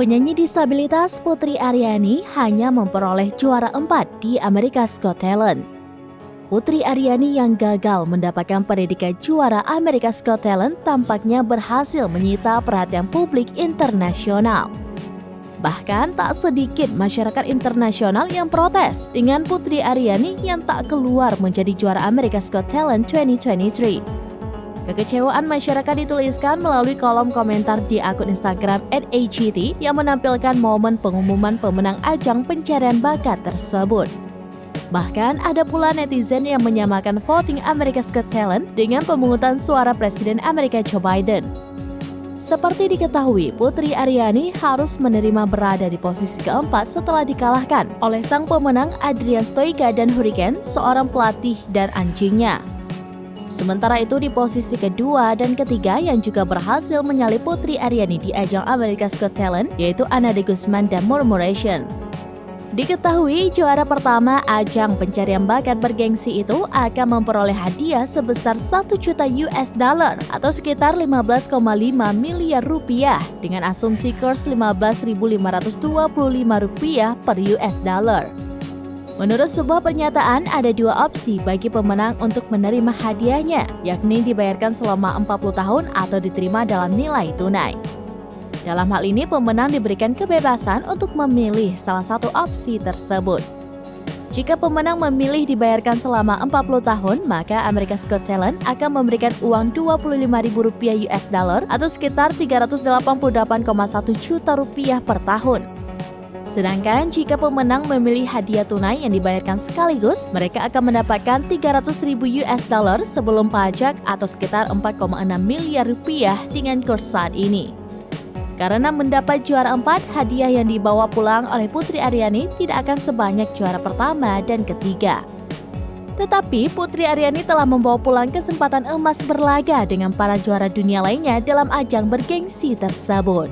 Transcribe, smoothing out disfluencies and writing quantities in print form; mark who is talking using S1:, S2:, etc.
S1: Penyanyi disabilitas Putri Aryani hanya memperoleh juara 4 di America's Got Talent. Putri Aryani yang gagal mendapatkan predikat juara America's Got Talent tampaknya berhasil menyita perhatian publik internasional. Bahkan tak sedikit masyarakat internasional yang protes dengan Putri Aryani yang tak keluar menjadi juara America's Got Talent 2023. Kekecewaan masyarakat dituliskan melalui kolom komentar di akun Instagram @AGT yang menampilkan momen pengumuman pemenang ajang pencarian bakat tersebut. Bahkan ada pula netizen yang menyamakan voting America's Got Talent dengan pemungutan suara Presiden Amerika Joe Biden. Seperti diketahui, Putri Aryani harus menerima berada di posisi keempat setelah dikalahkan oleh sang pemenang Adrian Stoica dan Hurricane, seorang pelatih dan anjingnya. Sementara itu di posisi kedua dan ketiga yang juga berhasil menyalip Putri Aryani di ajang America's Got Talent yaitu Ana de Guzman dan Murmuration. Diketahui juara pertama ajang pencarian bakat bergengsi itu akan memperoleh hadiah sebesar 1 juta US dollar atau sekitar 15,5 miliar rupiah dengan asumsi kurs 15.525 rupiah per US dollar. Menurut sebuah pernyataan, ada dua opsi bagi pemenang untuk menerima hadiahnya, yakni dibayarkan selama 40 tahun atau diterima dalam nilai tunai. Dalam hal ini, pemenang diberikan kebebasan untuk memilih salah satu opsi tersebut. Jika pemenang memilih dibayarkan selama 40 tahun, maka America's Got Talent akan memberikan uang 25.000 rupiah US dollar atau sekitar 388,1 juta rupiah per tahun. Sedangkan jika pemenang memilih hadiah tunai yang dibayarkan sekaligus, mereka akan mendapatkan 300.000 US dollar sebelum pajak atau sekitar 4,6 miliar rupiah dengan kurs saat ini. Karena mendapat juara 4, hadiah yang dibawa pulang oleh Putri Aryani tidak akan sebanyak juara pertama dan ketiga. Tetapi Putri Aryani telah membawa pulang kesempatan emas berlaga dengan para juara dunia lainnya dalam ajang bergengsi tersebut.